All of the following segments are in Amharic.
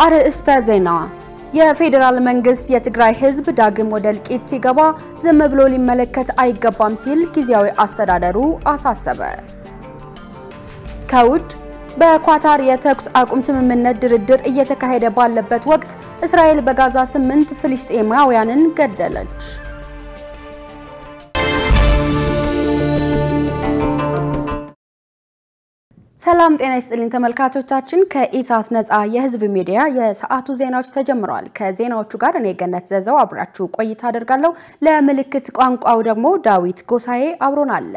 አርእስተ ዜና የፌደራል መንግስት የትግራይ ህዝብ ዳግም ወደ እልቂት ሲገባ ዝም ብሎ ሊመለከት አይገባም ሲል ጊዜያዊ አስተዳደሩ አሳሰበ። ከውድ በኳታር የተኩስ አቁም ስምምነት ድርድር እየተካሄደ ባለበት ወቅት እስራኤል በጋዛ 8 ፍልስጤማውያንን ገደለች። ሰላም ጤና ይስጥልኝ ተመልካቾቻችን ከኢሳት ነፃ የህዝብ ሚዲያ የሰዓቱ ዜናዎች ተጀምረዋል። ከዜናዎቹ ጋር እኔ ገነት ዘዘው አብራችሁ ቆይታ አደርጋለሁ። ለምልክት ቋንቋው ደግሞ ዳዊት ጎሳዬ አብሮናል።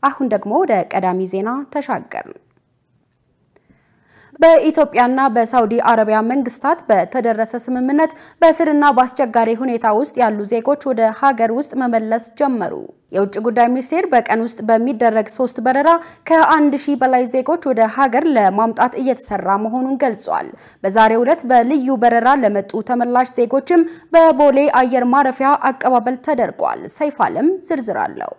አሁን ደግሞ ወደ ቀዳሚ ዜና ተሻገርን። በኢትዮጵያና በሳውዲ አረቢያ መንግስታት በተደረሰ ስምምነት በስርና በአስቸጋሪ ሁኔታ ውስጥ ያሉ ዜጎች ወደ ሀገር ውስጥ መመለስ ጀመሩ። የውጭ ጉዳይ ሚኒስቴር በቀን ውስጥ በሚደረግ 3 በረራ ከ1000 በላይ ዜጎች ወደ ሀገር ለማምጣት እየተሰራ መሆኑን ገልጿል። በዛሬው ዕለት በልዩ በረራ ለመጡ ተመላሽ ዜጎችም በቦሌ አየር ማረፊያ አቀባበል ተደርጓል። ሰይፋለም ዝርዝር አለው።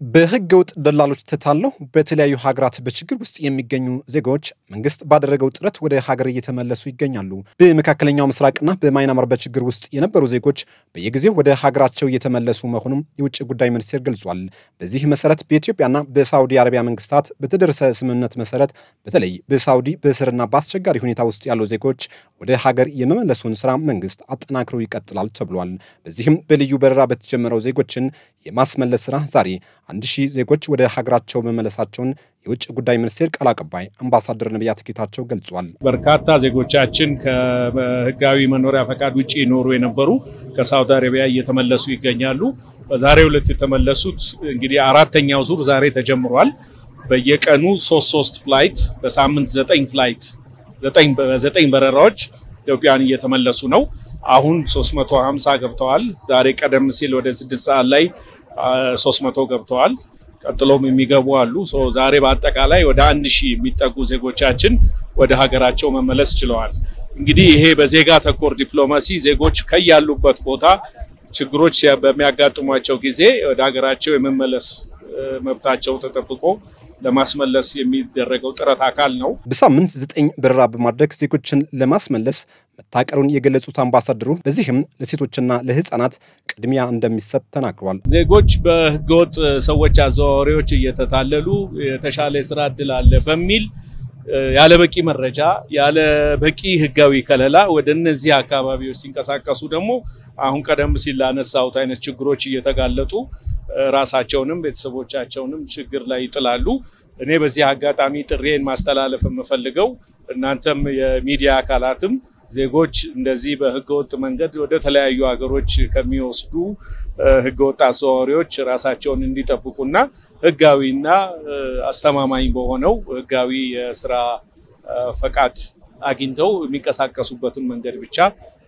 በህገወጥ ደላሎች ተታለው በተለያዩ ሀገራት በችግር ውስጥ የሚገኙ ዜጎች መንግስት ባደረገው ጥረት ወደ ሀገር እየተመለሱ ይገኛሉ። በመካከለኛው ምስራቅና በማይናማር በችግር ውስጥ የነበሩ ዜጎች በየጊዜው ወደ ሀገራቸው እየተመለሱ መሆኑን የውጭ ጉዳይ ሚኒስቴር ገልጿል። በዚህ መሰረት በኢትዮጵያና በሳውዲ አረቢያ መንግስታት በተደረሰ ስምምነት መሰረት በተለይ በሳውዲ በስርና በአስቸጋሪ ሁኔታ ውስጥ ያሉ ዜጎች ወደ ሀገር የመመለሱን ስራ መንግስት አጠናክሮ ይቀጥላል ተብሏል። በዚህም በልዩ በረራ በተጀመረው ዜጎችን የማስመለስ ስራ ዛሬ 1000 ዜጎች ወደ ሀገራቸው መመለሳቸውን የውጭ ጉዳይ ሚኒስቴር ቃል አቀባይ አምባሳደር ነብያት ጌታቸው ገልጿል። በርካታ ዜጎቻችን ከህጋዊ መኖሪያ ፈቃድ ውጪ ኖሩ የነበሩ ከሳውዲ አረቢያ እየተመለሱ ይገኛሉ። በዛሬው ዕለት የተመለሱት እንግዲህ አራተኛው ዙር ዛሬ ተጀምሯል። በየቀኑ 3 ፍላይት በሳምንት 9 ፍላይት 9 በረራዎች ኢትዮጵያን እየተመለሱ ነው። አሁን 350 ገብተዋል። ዛሬ ቀደም ሲል ወደ 6 ሰዓት ላይ 300 ገብተዋል። ቀጥሎም የሚገቡ አሉ። ዛሬ በአጠቃላይ ወደ 1000 የሚጠጉ ዜጎቻችን ወደ ሀገራቸው መመለስ ችለዋል። እንግዲህ ይሄ በዜጋ ተኮር ዲፕሎማሲ ዜጎች ከያሉበት ቦታ ችግሮች በሚያጋጥሟቸው ጊዜ ወደ ሀገራቸው የመመለስ መብታቸው ተጠብቆ ለማስመለስ የሚደረገው ጥረት አካል ነው። በሳምንት 9 በረራ በማድረግ ዜጎችን ለማስመለስ መታቀሩን የገለጹት አምባሳደሩ በዚህም ለሴቶችና ለህፃናት ቅድሚያ እንደሚሰጥ ተናግረዋል። ዜጎች በህገወጥ ሰዎች አዘዋዋሪዎች እየተታለሉ የተሻለ ስራ እድል አለ በሚል ያለበቂ መረጃ ያለበቂ ህጋዊ ከለላ ወደ እነዚህ አካባቢዎች ሲንቀሳቀሱ ደግሞ አሁን ቀደም ሲል ላነሳሁት አይነት ችግሮች እየተጋለጡ ራሳቸውንም ቤተሰቦቻቸውንም ችግር ላይ ይጥላሉ። እኔ በዚህ አጋጣሚ ጥሪዬን ማስተላለፍ የምፈልገው እናንተም የሚዲያ አካላትም ዜጎች እንደዚህ በህገወጥ መንገድ ወደ ተለያዩ ሀገሮች ከሚወስዱ ህገወጥ አዘዋዋሪዎች ራሳቸውን እንዲጠብቁና ህጋዊና አስተማማኝ በሆነው ህጋዊ የስራ ፈቃድ አግኝተው የሚንቀሳቀሱበትን መንገድ ብቻ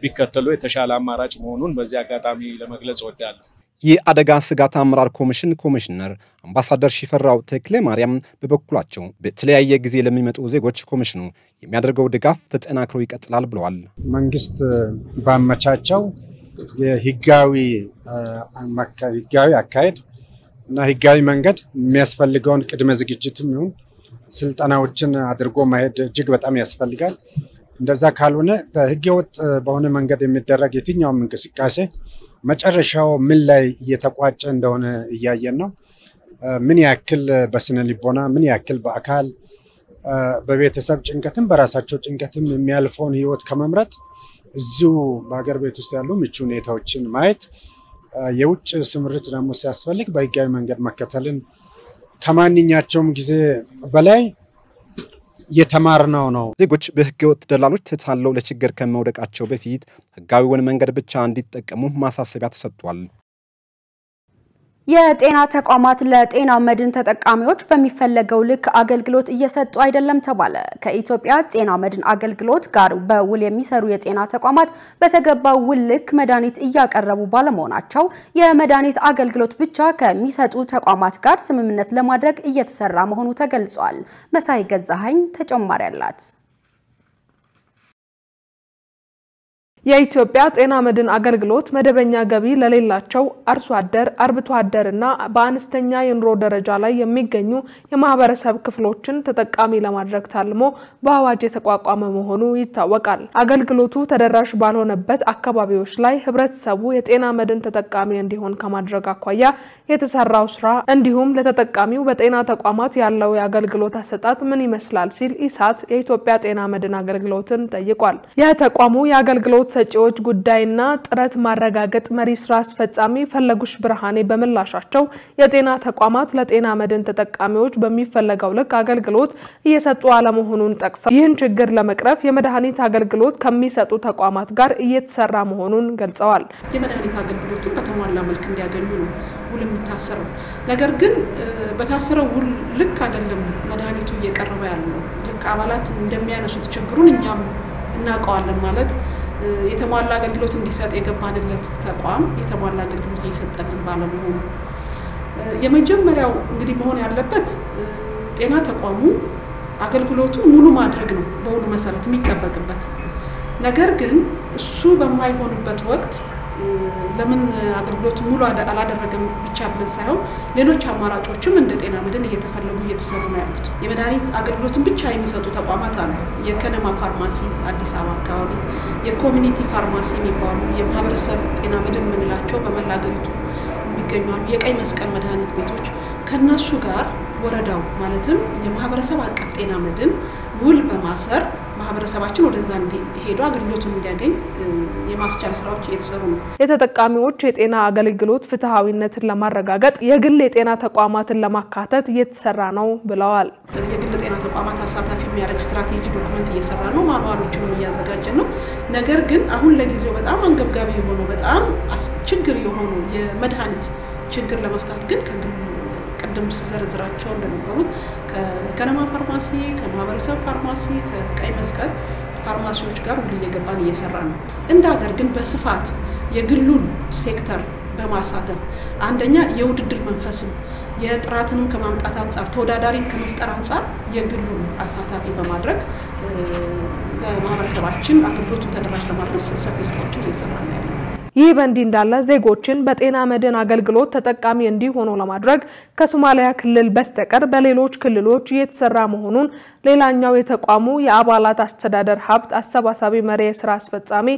ቢከተሉ የተሻለ አማራጭ መሆኑን በዚህ አጋጣሚ ለመግለጽ እወዳለሁ። የአደጋ ስጋት አመራር ኮሚሽን ኮሚሽነር አምባሳደር ሽፈራው ተክለ ማርያም በበኩላቸው በተለያየ ጊዜ ለሚመጡ ዜጎች ኮሚሽኑ የሚያደርገው ድጋፍ ተጠናክሮ ይቀጥላል ብለዋል። መንግስት ባመቻቸው የህጋዊ አካሄድ እና ህጋዊ መንገድ የሚያስፈልገውን ቅድመ ዝግጅትም ይሁን ስልጠናዎችን አድርጎ ማሄድ እጅግ በጣም ያስፈልጋል። እንደዛ ካልሆነ በህገወጥ በሆነ መንገድ የሚደረግ የትኛውም እንቅስቃሴ መጨረሻው ምን ላይ እየተቋጨ እንደሆነ እያየን ነው። ምን ያክል በስነ ልቦና ምን ያክል በአካል በቤተሰብ ጭንቀትም በራሳቸው ጭንቀትም የሚያልፈውን ህይወት ከመምረጥ እዚሁ በአገር ቤት ውስጥ ያሉ ምቹ ሁኔታዎችን ማየት የውጭ ስምርት ደግሞ ሲያስፈልግ በህጋዊ መንገድ መከተልን ከማንኛቸውም ጊዜ በላይ የተማርነው ነው። ዜጎች በህገወጥ ደላሎች ተታለው ለችግር ከመውደቃቸው በፊት ህጋዊውን መንገድ ብቻ እንዲጠቀሙ ማሳሰቢያ ተሰጥቷል። የጤና ተቋማት ለጤና መድን ተጠቃሚዎች በሚፈለገው ልክ አገልግሎት እየሰጡ አይደለም ተባለ። ከኢትዮጵያ ጤና መድን አገልግሎት ጋር በውል የሚሰሩ የጤና ተቋማት በተገባው ውል ልክ መድኃኒት እያቀረቡ ባለመሆናቸው የመድኃኒት አገልግሎት ብቻ ከሚሰጡ ተቋማት ጋር ስምምነት ለማድረግ እየተሰራ መሆኑ ተገልጿል። መሳይ ገዛኸኝ ተጨማሪ አላት። የኢትዮጵያ ጤና መድን አገልግሎት መደበኛ ገቢ ለሌላቸው አርሶ አደር አርብቶ አደርና በአነስተኛ የኑሮ ደረጃ ላይ የሚገኙ የማህበረሰብ ክፍሎችን ተጠቃሚ ለማድረግ ታልሞ በአዋጅ የተቋቋመ መሆኑ ይታወቃል። አገልግሎቱ ተደራሽ ባልሆነበት አካባቢዎች ላይ ህብረተሰቡ የጤና መድን ተጠቃሚ እንዲሆን ከማድረግ አኳያ የተሰራው ስራ እንዲሁም ለተጠቃሚው በጤና ተቋማት ያለው የአገልግሎት አሰጣጥ ምን ይመስላል ሲል ኢሳት የኢትዮጵያ ጤና መድን አገልግሎትን ጠይቋል። የተቋሙ የአገልግሎት ሰጪዎች ጉዳይና ጥረት ማረጋገጥ መሪ ስራ አስፈጻሚ ፈለጉሽ ብርሃኔ በመላሻቸው የጤና ተቋማት ለጤና መድን ተጠቃሚዎች በሚፈለገው ልክ አገልግሎት እየሰጡ አለመሆኑን ጠቅሰው ይህን ችግር ለመቅረፍ የመድኃኒት አገልግሎት ከሚሰጡ ተቋማት ጋር እየተሰራ መሆኑን ገልጸዋል። የመድኃኒት አገልግሎትን በተሟላ መልክ እንዲያገኙ ነው ውል የሚታሰረው። ነገር ግን በታሰረው ውል ልክ አይደለም መድኃኒቱ እየቀረበ ያለው። ልክ አባላት እንደሚያነሱት ችግሩን እኛም እናውቀዋለን ማለት የተሟላ አገልግሎት እንዲሰጥ የገባንለት ተቋም የተሟላ አገልግሎት እየሰጠልን ባለመሆኑ የመጀመሪያው እንግዲህ መሆን ያለበት ጤና ተቋሙ አገልግሎቱ ሙሉ ማድረግ ነው በውሉ መሰረት የሚጠበቅበት። ነገር ግን እሱ በማይሆንበት ወቅት ለምን አገልግሎቱ ሙሉ አላደረገም ብቻ ብለን ሳይሆን ሌሎች አማራጮችም እንደ ጤና መድን እየተፈለጉ እየተሰሩ ነው ያሉት። የመድኃኒት አገልግሎትን ብቻ የሚሰጡ ተቋማት አሉ። የከነማ ፋርማሲ አዲስ አበባ አካባቢ፣ የኮሚኒቲ ፋርማሲ የሚባሉ የማህበረሰብ ጤና መድን የምንላቸው በመላ ሀገሪቱ የሚገኙ አሉ። የቀይ መስቀል መድኃኒት ቤቶች ከነሱ ጋር ወረዳው ማለትም የማህበረሰብ አቀፍ ጤና መድን ውል በማሰር ማህበረሰባችን ወደዛ እንዲሄዱ አገልግሎቱን እንዲያገኝ የማስቻል ስራዎች እየተሰሩ ነው። የተጠቃሚዎች የጤና አገልግሎት ፍትሃዊነትን ለማረጋገጥ የግል የጤና ተቋማትን ለማካተት እየተሰራ ነው ብለዋል። የግል ጤና ተቋማት አሳታፊ የሚያደርግ ስትራቴጂ ዶክመንት እየሰራ ነው፣ ማኑዋሎችን እያዘጋጀን ነው። ነገር ግን አሁን ለጊዜው በጣም አንገብጋቢ የሆኑ በጣም ችግር የሆኑ የመድኃኒት ችግር ለመፍታት ግን ቅድም ዘርዝራቸው እንደነበሩት ከከነማ ፋርማሲ፣ ከማህበረሰብ ፋርማሲ፣ ከቀይ መስቀል ፋርማሲዎች ጋር ሁሉ እየገባን እየሰራ ነው። እንደ ሀገር ግን በስፋት የግሉን ሴክተር በማሳተፍ አንደኛ የውድድር መንፈስም የጥራትንም ከማምጣት አንፃር ተወዳዳሪን ከመፍጠር አንፃር የግሉን አሳታፊ በማድረግ ለማህበረሰባችን አገልግሎቱን ተደራሽ ለማድረግ ሰፊ ስራዎችን እየሰራን ነው። ይህ በእንዲህ እንዳለ ዜጎችን በጤና መድን አገልግሎት ተጠቃሚ እንዲሆኑ ለማድረግ ከሶማሊያ ክልል በስተቀር በሌሎች ክልሎች እየተሰራ መሆኑን ሌላኛው የተቋሙ የአባላት አስተዳደር ሀብት አሰባሳቢ መሪ ስራ አስፈጻሚ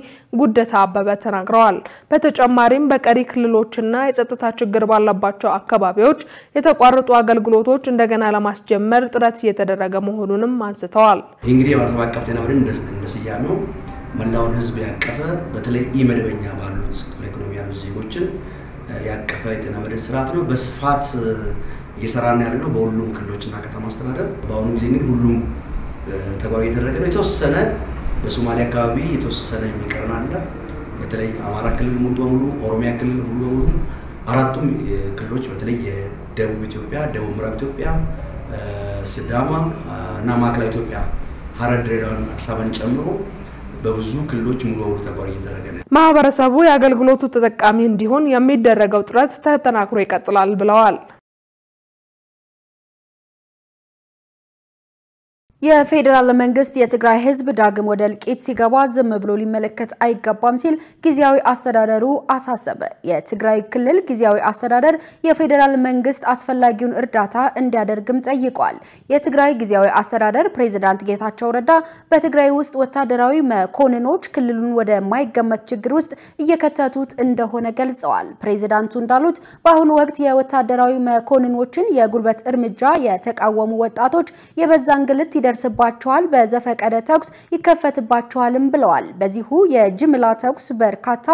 ጉደታ አበበ ተናግረዋል። በተጨማሪም በቀሪ ክልሎችና የጸጥታ ችግር ባለባቸው አካባቢዎች የተቋረጡ አገልግሎቶች እንደገና ለማስጀመር ጥረት እየተደረገ መሆኑንም አንስተዋል። እንግዲህ የማህበረሰብ አቀፍ ጤና መድን እንደስያሜው መላውን ህዝብ ያቀፈ በተለይ ኢመደበኛ ባሉት ኢኮኖሚ ያሉ ዜጎችን ያቀፈ የጤና መድን ስርዓት ነው። በስፋት እየሰራን ያለነው በሁሉም ክልሎችና ከተማ አስተዳደር። በአሁኑ ጊዜ ግን ሁሉም ተግባራዊ እየተደረገ ነው። የተወሰነ በሶማሊያ አካባቢ የተወሰነ የሚቀረን አለ። በተለይ አማራ ክልል ሙሉ በሙሉ፣ ኦሮሚያ ክልል ሙሉ በሙሉ፣ አራቱም ክልሎች በተለይ የደቡብ ኢትዮጵያ፣ ደቡብ ምዕራብ ኢትዮጵያ፣ ሲዳማ እና ማዕከላዊ ኢትዮጵያ ሐረር፣ ድሬዳዋ፣ አዲስ አበባን ጨምሮ በብዙ ክልሎች ሙሉ በሙሉ ተግባራዊ እየተደረገ ነው። ማህበረሰቡ የአገልግሎቱ ተጠቃሚ እንዲሆን የሚደረገው ጥረት ተጠናክሮ ይቀጥላል ብለዋል። የፌደራል መንግስት የትግራይ ህዝብ ዳግም ወደ እልቂት ሲገባ ዝም ብሎ ሊመለከት አይገባም ሲል ጊዜያዊ አስተዳደሩ አሳሰበ። የትግራይ ክልል ጊዜያዊ አስተዳደር የፌደራል መንግስት አስፈላጊውን እርዳታ እንዲያደርግም ጠይቋል። የትግራይ ጊዜያዊ አስተዳደር ፕሬዝዳንት ጌታቸው ረዳ በትግራይ ውስጥ ወታደራዊ መኮንኖች ክልሉን ወደ ማይገመት ችግር ውስጥ እየከተቱት እንደሆነ ገልጸዋል። ፕሬዝዳንቱ እንዳሉት በአሁኑ ወቅት የወታደራዊ መኮንኖችን የጉልበት እርምጃ የተቃወሙ ወጣቶች የበዛ እንግልት ይደርስባቸዋል፣ በዘፈቀደ ተኩስ ይከፈትባቸዋልም ብለዋል። በዚሁ የጅምላ ተኩስ በርካታ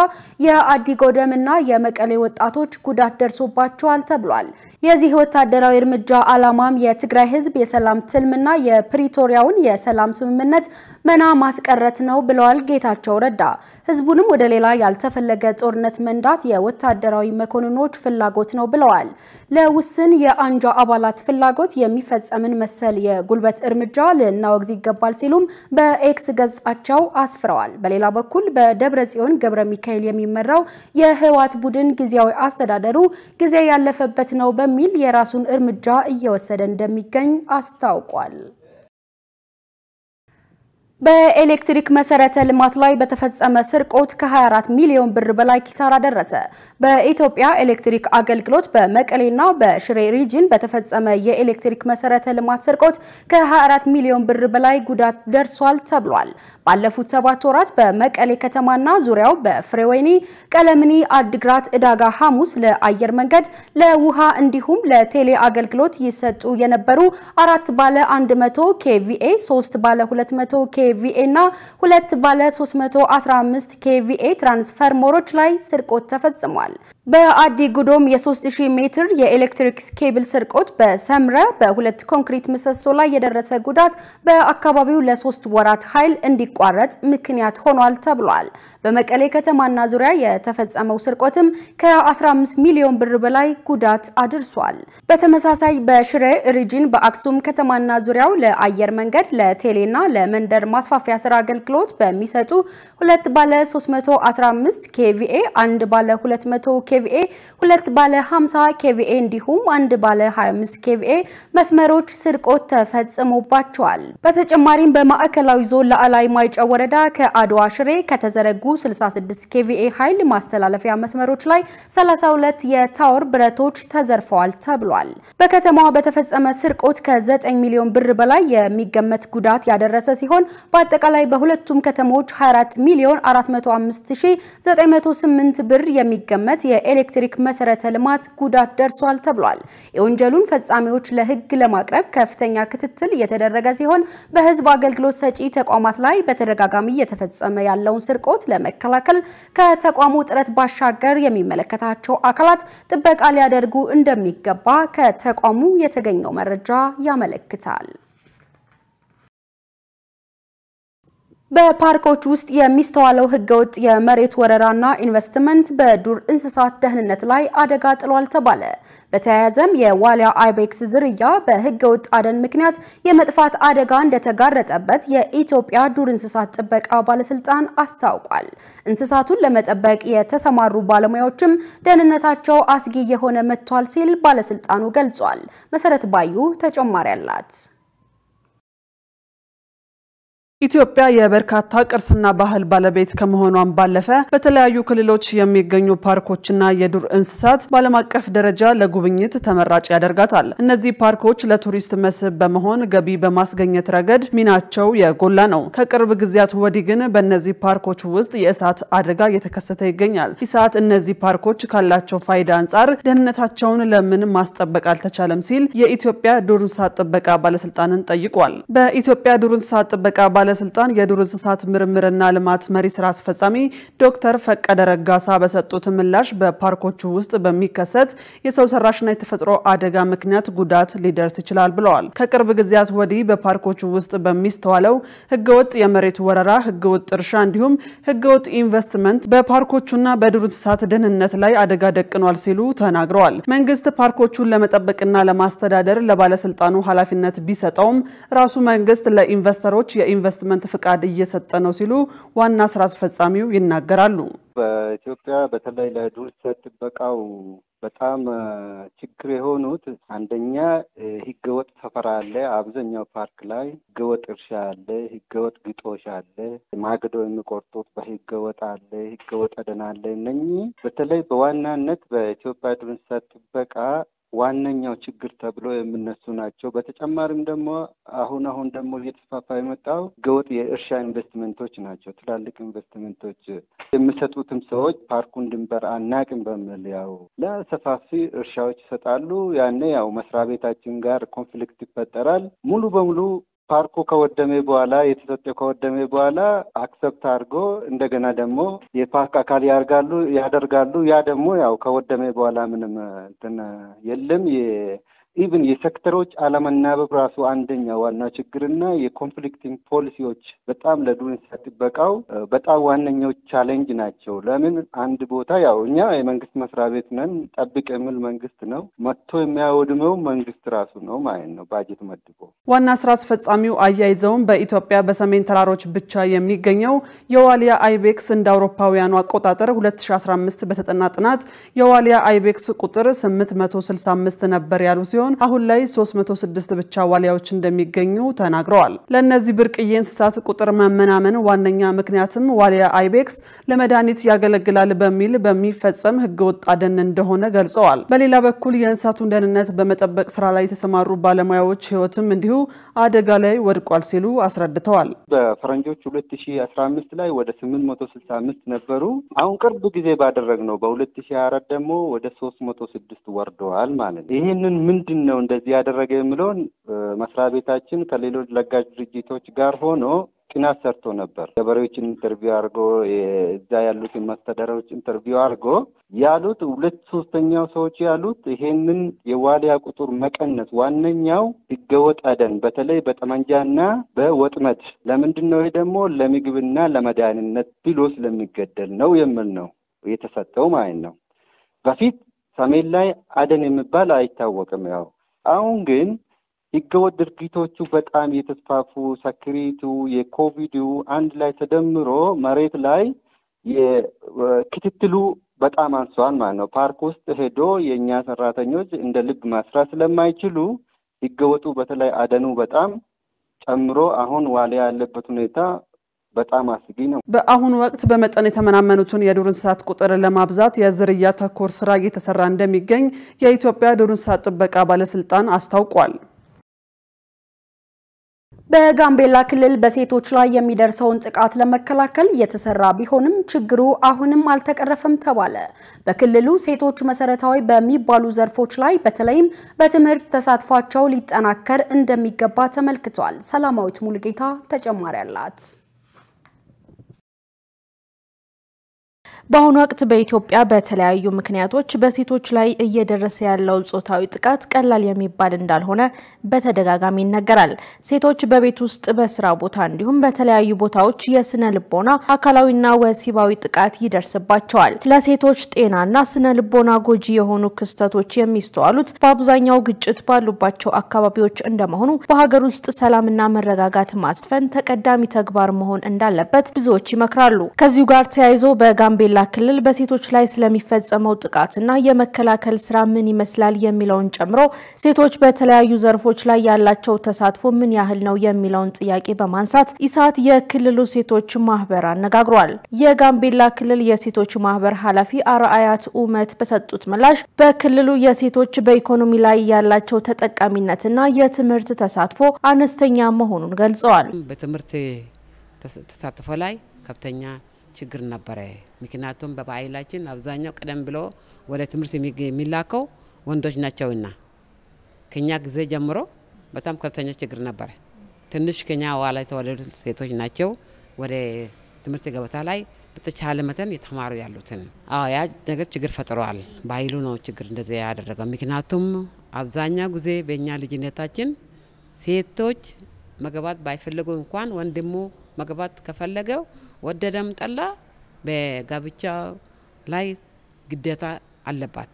የአዲጎደምና የመቀሌ ወጣቶች ጉዳት ደርሶባቸዋል ተብሏል። የዚህ ወታደራዊ እርምጃ ዓላማም የትግራይ ህዝብ የሰላም ትልምና የፕሪቶሪያውን የሰላም ስምምነት መና ማስቀረት ነው ብለዋል ጌታቸው ረዳ። ህዝቡንም ወደ ሌላ ያልተፈለገ ጦርነት መንዳት የወታደራዊ መኮንኖች ፍላጎት ነው ብለዋል። ለውስን የአንጃ አባላት ፍላጎት የሚፈጸምን መሰል የጉልበት እርምጃ ልናወግዝ ይገባል ሲሉም በኤክስ ገጻቸው አስፍረዋል። በሌላ በኩል በደብረጽዮን ገብረ ሚካኤል የሚመራው የህዋት ቡድን ጊዜያዊ አስተዳደሩ ጊዜ ያለፈበት ነው በሚል የራሱን እርምጃ እየወሰደ እንደሚገኝ አስታውቋል። በኤሌክትሪክ መሰረተ ልማት ላይ በተፈጸመ ስርቆት ከ24 ሚሊዮን ብር በላይ ኪሳራ ደረሰ። በኢትዮጵያ ኤሌክትሪክ አገልግሎት በመቀሌና በሽሬ ሪጅን በተፈጸመ የኤሌክትሪክ መሰረተ ልማት ስርቆት ከ24 ሚሊዮን ብር በላይ ጉዳት ደርሷል ተብሏል። ባለፉት 7 ወራት በመቀሌ ከተማና ዙሪያው በፍሬወይኒ፣ ቀለምኒ፣ አድግራት፣ ዕዳጋ ሐሙስ ለአየር መንገድ፣ ለውሃ እንዲሁም ለቴሌ አገልግሎት ይሰጡ የነበሩ 4 ባለ 100 ኬቪኤ፣ 3 ባለ 200 ኬቪኤ እና 2 ባለ 315 ኬቪኤ ትራንስፈርመሮች ላይ ስርቆት ተፈጽሟል። በአዲ ጉዶም የ3000 ሜትር የኤሌክትሪክ ኬብል ስርቆት፣ በሰምረ በ2 ኮንክሪት ምሰሶ ላይ የደረሰ ጉዳት በአካባቢው ለ3 ወራት ኃይል እንዲቋረጥ ምክንያት ሆኗል ተብሏል። በመቀሌ ከተማና ዙሪያ የተፈጸመው ስርቆትም ከ15 ሚሊዮን ብር በላይ ጉዳት አድርሷል። በተመሳሳይ በሽሬ ሪጅን በአክሱም ከተማና ዙሪያው ለአየር መንገድ፣ ለቴሌና ለመንደር ማስፋፊያ ስራ አገልግሎት በሚሰጡ 2 ባለ 315 ኬቪኤ፣ 1 ባለ 200 ኬቪኤ፣ 2 ባለ 50 ኬቪኤ እንዲሁም 1 ባለ 25 ኬቪኤ መስመሮች ስርቆት ተፈጽሞባቸዋል። በተጨማሪም በማዕከላዊ ዞን ለአላይ ማይጨው ወረዳ ከአድዋ ሽሬ ከተዘረጉ 66 ኬቪኤ ኃይል ማስተላለፊያ መስመሮች ላይ 32 የታወር ብረቶች ተዘርፈዋል ተብሏል። በከተማዋ በተፈጸመ ስርቆት ከ9 ሚሊዮን ብር በላይ የሚገመት ጉዳት ያደረሰ ሲሆን በአጠቃላይ በሁለቱም ከተሞች 24 ሚሊዮን 405908 ብር የሚገመት የኤሌክትሪክ መሰረተ ልማት ጉዳት ደርሷል ተብሏል። የወንጀሉን ፈጻሚዎች ለሕግ ለማቅረብ ከፍተኛ ክትትል እየተደረገ ሲሆን በህዝብ አገልግሎት ሰጪ ተቋማት ላይ በተደጋጋሚ እየተፈጸመ ያለውን ስርቆት ለመከላከል ከተቋሙ ጥረት ባሻገር የሚመለከታቸው አካላት ጥበቃ ሊያደርጉ እንደሚገባ ከተቋሙ የተገኘው መረጃ ያመለክታል። በፓርኮች ውስጥ የሚስተዋለው ህገወጥ የመሬት ወረራና ኢንቨስትመንት በዱር እንስሳት ደህንነት ላይ አደጋ ጥሏል ተባለ። በተያያዘም የዋሊያ አይቤክስ ዝርያ በህገወጥ አደን ምክንያት የመጥፋት አደጋ እንደተጋረጠበት የኢትዮጵያ ዱር እንስሳት ጥበቃ ባለስልጣን አስታውቋል። እንስሳቱን ለመጠበቅ የተሰማሩ ባለሙያዎችም ደህንነታቸው አስጊ የሆነ መጥቷል ሲል ባለስልጣኑ ገልጿል። መሰረት ባዩ ተጨማሪ አላት። ኢትዮጵያ የበርካታ ቅርስና ባህል ባለቤት ከመሆኗን ባለፈ በተለያዩ ክልሎች የሚገኙ ፓርኮችና የዱር እንስሳት በዓለም አቀፍ ደረጃ ለጉብኝት ተመራጭ ያደርጋታል። እነዚህ ፓርኮች ለቱሪስት መስህብ በመሆን ገቢ በማስገኘት ረገድ ሚናቸው የጎላ ነው። ከቅርብ ጊዜያት ወዲህ ግን በእነዚህ ፓርኮች ውስጥ የእሳት አደጋ እየተከሰተ ይገኛል። ኢሳት እነዚህ ፓርኮች ካላቸው ፋይዳ አንጻር ደህንነታቸውን ለምን ማስጠበቅ አልተቻለም ሲል የኢትዮጵያ ዱር እንስሳት ጥበቃ ባለስልጣንን ጠይቋል። በኢትዮጵያ ዱር እንስሳት ጥበቃ ባለስልጣን የዱር እንስሳት ምርምርና ልማት መሪ ስራ አስፈጻሚ ዶክተር ፈቀደ ረጋሳ በሰጡት ምላሽ በፓርኮቹ ውስጥ በሚከሰት የሰው ሰራሽና የተፈጥሮ አደጋ ምክንያት ጉዳት ሊደርስ ይችላል ብለዋል። ከቅርብ ጊዜያት ወዲህ በፓርኮቹ ውስጥ በሚስተዋለው ህገወጥ የመሬት ወረራ፣ ህገወጥ እርሻ እንዲሁም ህገወጥ ኢንቨስትመንት በፓርኮቹና በዱር እንስሳት ደህንነት ላይ አደጋ ደቅኗል ሲሉ ተናግረዋል። መንግስት ፓርኮቹን ለመጠበቅና ለማስተዳደር ለባለስልጣኑ ኃላፊነት ቢሰጠውም ራሱ መንግስት ለኢንቨስተሮች የኢንቨስትመንት ፍቃድ እየሰጠ ነው ሲሉ ዋና ስራ አስፈጻሚው ይናገራሉ። በኢትዮጵያ በተለይ ለዱር እንስሳት ጥበቃው በጣም ችግር የሆኑት አንደኛ ህገወጥ ሰፈራ አለ። አብዛኛው ፓርክ ላይ ህገወጥ እርሻ አለ፣ ህገወጥ ግጦሽ አለ፣ ማገዶ የሚቆርጡት በህገወጥ አለ፣ ህገወጥ አደን አለ። እነኚህ በተለይ በዋናነት በኢትዮጵያ ዱር እንስሳት ጥበቃ ዋነኛው ችግር ተብሎ የሚነሱ ናቸው። በተጨማሪም ደግሞ አሁን ደግሞ እየተስፋፋ የመጣው ህገወጥ የእርሻ ኢንቨስትመንቶች ናቸው። ትላልቅ ኢንቨስትመንቶች የሚሰጡትም ሰዎች ፓርኩን ድንበር አናቅም በሚል ያው ለሰፋፊ እርሻዎች ይሰጣሉ። ያኔ ያው መስሪያ ቤታችን ጋር ኮንፍሊክት ይፈጠራል። ሙሉ በሙሉ ፓርኩ ከወደመ በኋላ የተሰጠው ከወደመ በኋላ አክሰፕት አድርጎ እንደገና ደግሞ የፓርክ አካል ያደርጋሉ። ያ ደግሞ ያው ከወደመ በኋላ ምንም እንትን የለም። ኢቭን የሴክተሮች አለመናበብ ራሱ አንደኛ ዋና ችግርና የኮንፍሊክቲንግ ፖሊሲዎች በጣም ለዱር እንስሳት ጥበቃው በጣም ዋነኛው ቻሌንጅ ናቸው። ለምን አንድ ቦታ ያው እኛ የመንግስት መስሪያ ቤት ነን፣ ጠብቅ የሚል መንግስት ነው፣ መጥቶ የሚያወድመው መንግስት ራሱ ነው ማለት ነው ባጀት መድቦ። ዋና ስራ አስፈጻሚው አያይዘውም በኢትዮጵያ በሰሜን ተራሮች ብቻ የሚገኘው የዋሊያ አይቤክስ እንደ አውሮፓውያኑ አቆጣጠር 2015 በተጠና ጥናት የዋሊያ አይቤክስ ቁጥር 865 ነበር ያሉ ሲሆን ሲሆን አሁን ላይ 306 ብቻ ዋሊያዎች እንደሚገኙ ተናግረዋል። ለነዚህ ብርቅዬ እንስሳት ቁጥር መመናመን ዋነኛ ምክንያትም ዋሊያ አይቤክስ ለመድኃኒት ያገለግላል በሚል በሚፈጸም ህገወጥ አደን እንደሆነ ገልጸዋል። በሌላ በኩል የእንስሳቱን ደህንነት በመጠበቅ ስራ ላይ የተሰማሩ ባለሙያዎች ህይወትም እንዲሁ አደጋ ላይ ወድቋል ሲሉ አስረድተዋል። በፈረንጆች 2015 ላይ ወደ 865 ነበሩ። አሁን ቅርብ ጊዜ ባደረግነው በ2024 ደግሞ ወደ 306 ወርደዋል ማለት ነው። ይሄንን ምንድነው እንደዚህ ያደረገ የሚለውን መስሪያ ቤታችን ከሌሎች ለጋሽ ድርጅቶች ጋር ሆኖ ጥናት ሰርቶ ነበር። ገበሬዎችን ኢንተርቪው አድርጎ እዛ ያሉትን መስተዳድሮች ኢንተርቪው አድርጎ ያሉት 2/3 ሰዎች ያሉት ይሄንን የዋሊያ ቁጥር መቀነስ ዋነኛው ህገወጥ አደን በተለይ በጠመንጃና በወጥመድ ለምንድነው ይሄ ደግሞ ለምግብና ለመድኃኒትነት ብሎ ስለሚገደል ነው የሚል ነው የተሰጠው ማለት ነው። በፊት ሰሜን ላይ አደን የሚባል አይታወቅም። ያው አሁን ግን ህገወጥ ድርጊቶቹ በጣም የተስፋፉ ሰክሪቱ የኮቪዱ አንድ ላይ ተደምሮ መሬት ላይ የክትትሉ በጣም አንሷል ማለት ነው። ፓርክ ውስጥ ሄዶ የኛ ሰራተኞች እንደ ልብ መስራት ስለማይችሉ ህገወጡ በተለይ አደኑ በጣም ጨምሮ አሁን ዋሊያ ያለበት ሁኔታ በጣም አስጊ ነው። በአሁኑ ወቅት በመጠን የተመናመኑትን የዱር እንስሳት ቁጥር ለማብዛት የዝርያ ተኮር ስራ እየተሰራ እንደሚገኝ የኢትዮጵያ ዱር እንስሳት ጥበቃ ባለስልጣን አስታውቋል። በጋምቤላ ክልል በሴቶች ላይ የሚደርሰውን ጥቃት ለመከላከል እየተሰራ ቢሆንም ችግሩ አሁንም አልተቀረፈም ተባለ። በክልሉ ሴቶች መሰረታዊ በሚባሉ ዘርፎች ላይ በተለይም በትምህርት ተሳትፏቸው ሊጠናከር እንደሚገባ ተመልክቷል። ሰላማዊት ሙሉጌታ ተጨማሪ አላት። በአሁኑ ወቅት በኢትዮጵያ በተለያዩ ምክንያቶች በሴቶች ላይ እየደረሰ ያለው ጾታዊ ጥቃት ቀላል የሚባል እንዳልሆነ በተደጋጋሚ ይነገራል። ሴቶች በቤት ውስጥ በስራ ቦታ እንዲሁም በተለያዩ ቦታዎች የስነ ልቦና አካላዊና ወሲባዊ ጥቃት ይደርስባቸዋል። ለሴቶች ጤናና ስነ ልቦና ጎጂ የሆኑ ክስተቶች የሚስተዋሉት በአብዛኛው ግጭት ባሉባቸው አካባቢዎች እንደመሆኑ በሀገር ውስጥ ሰላምና መረጋጋት ማስፈን ተቀዳሚ ተግባር መሆን እንዳለበት ብዙዎች ይመክራሉ። ከዚሁ ጋር ተያይዞ በጋምቤላ ክልል በሴቶች ላይ ስለሚፈጸመው ጥቃትና የመከላከል ስራ ምን ይመስላል የሚለውን ጨምሮ ሴቶች በተለያዩ ዘርፎች ላይ ያላቸው ተሳትፎ ምን ያህል ነው የሚለውን ጥያቄ በማንሳት ኢሳት የክልሉ ሴቶች ማህበር አነጋግሯል። የጋምቤላ ክልል የሴቶች ማህበር ኃላፊ አርአያት ኡመት በሰጡት ምላሽ በክልሉ የሴቶች በኢኮኖሚ ላይ ያላቸው ተጠቃሚነትና የትምህርት ተሳትፎ አነስተኛ መሆኑን ገልጸዋል። በትምህርት ተሳትፎ ላይ ከፍተኛ ችግር ነበረ። ምክንያቱም በባህላችን አብዛኛው ቀደም ብሎ ወደ ትምህርት የሚላከው ወንዶች ናቸውና ከኛ ጊዜ ጀምሮ በጣም ከፍተኛ ችግር ነበረ። ትንሽ ከኛ ኋላ የተወለዱ ሴቶች ናቸው ወደ ትምህርት ገበታ ላይ በተቻለ መጠን የተማሩ ያሉትን። ያ ነገር ችግር ፈጥሯል። ባህሉ ነው ችግር እንደዚህ ያደረገው። ምክንያቱም አብዛኛው ጊዜ በእኛ ልጅነታችን ሴቶች መግባት ባይፈልጉ እንኳን ወንድሙ መግባት ከፈለገው ወደደም ጠላ በጋብቻ ላይ ግዴታ አለባት።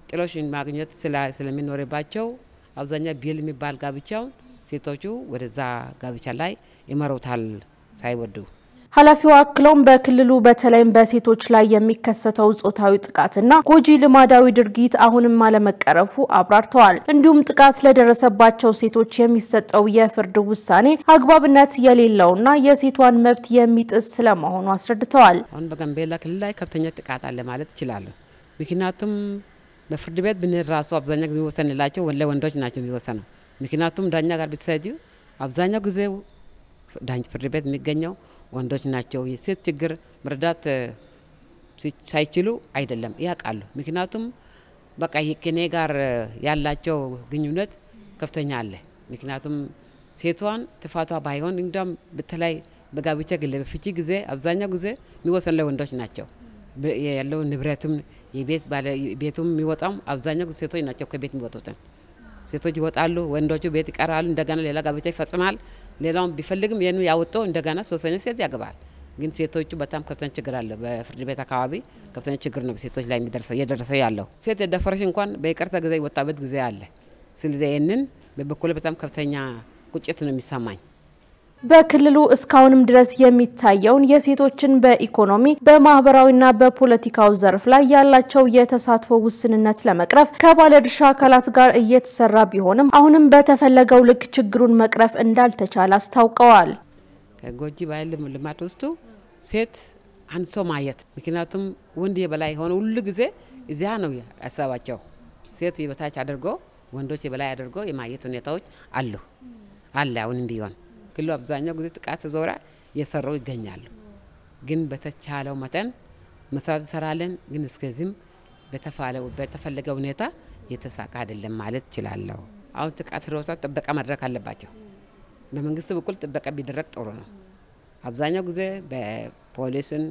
ጥሎሽ ማግኘት ስለሚኖርባቸው አብዛኛው ቢል የሚባል ጋብቻው ሴቶቹ ወደዛ ጋብቻ ላይ ይመሩታል ሳይወዱ። ኃላፊው አክለውም በክልሉ በተለይም በሴቶች ላይ የሚከሰተው ጾታዊ ጥቃትና ጎጂ ልማዳዊ ድርጊት አሁንም አለመቀረፉ አብራርተዋል። እንዲሁም ጥቃት ለደረሰባቸው ሴቶች የሚሰጠው የፍርድ ውሳኔ አግባብነት የሌለውና የሴቷን መብት የሚጥስ ስለመሆኑ አስረድተዋል። አሁን በጋምቤላ ክልል ላይ ከፍተኛ ጥቃት አለ ማለት ይችላል። ምክንያቱም በፍርድ ቤት ብንራሱ አብዛኛው ጊዜ ወሰንላቸው ወንዶች ናቸው የሚወሰነው። ምክንያቱም ዳኛ ጋር ብትሰጂ አብዛኛው ጊዜ ዳኛ ፍርድ ቤት የሚገኘው ወንዶች ናቸው። የሴት ችግር መርዳት ሳይችሉ አይደለም ያቃሉ። ምክንያቱም በቃ ከኔ ጋር ያላቸው ግንኙነት ከፍተኛ አለ። ምክንያቱም ሴቷን ጥፋቷ ባይሆን እንደም በተለይ በጋብቻ ግለ በፍቺ ጊዜ አብዛኛው ጊዜ የሚወሰን ለወንዶች ናቸው። ያለው ንብረቱም የቤት ባለ ቤቱም የሚወጣው አብዛኛው ጊዜ ሴቶች ናቸው። ከቤት የሚወጡት ሴቶች ይወጣሉ፣ ወንዶቹ ቤት ይቀራሉ። እንደገና ሌላ ጋብቻ ይፈጽማል። ሌላው ቢፈልግም የኑ ያወጣው እንደገና ሶስተኛ ሴት ያገባል። ግን ሴቶቹ በጣም ከፍተኛ ችግር አለ። በፍርድ ቤት አካባቢ ከፍተኛ ችግር ነው ሴቶች ላይ እየደረሰው ያለው። ሴት የደፈረሽ እንኳን በይቅርታ ጊዜ ወጣበት ጊዜ አለ። ስለዚህ ይሄንን በበኩል በጣም ከፍተኛ ቁጭት ነው የሚሰማኝ። በክልሉ እስካሁንም ድረስ የሚታየውን የሴቶችን በኢኮኖሚ በማህበራዊና በፖለቲካው ዘርፍ ላይ ያላቸው የተሳትፎ ውስንነት ለመቅረፍ ከባለድርሻ አካላት ጋር እየተሰራ ቢሆንም አሁንም በተፈለገው ልክ ችግሩን መቅረፍ እንዳልተቻለ አስታውቀዋል። ከጎጂ ባህል ልማት ውስጥ ሴት አንሶ ማየት ምክንያቱም ወንድ የበላይ ሆነ ሁሉ ጊዜ እዚያ ነው ያሳባቸው ሴት የበታች አድርጎ ወንዶች የበላይ አድርጎ የማየት ሁኔታዎች አለ አሁንም ቢሆን ክልሉ አብዛኛው ጊዜ ጥቃት ዞራ የሰራው ይገኛሉ ግን በተቻለው መጠን መስራት ሰራለን ግን እስከዚህም በተፈለገው ሁኔታ የተሳካ አይደለም ማለት ይችላልው አሁን ጥቃት ሮሳ ጥበቃ ማድረግ አለባቸው በመንግስት በኩል ጥበቃ ቢደረግ ጥሩ ነው አብዛኛው ጊዜ በፖሊስን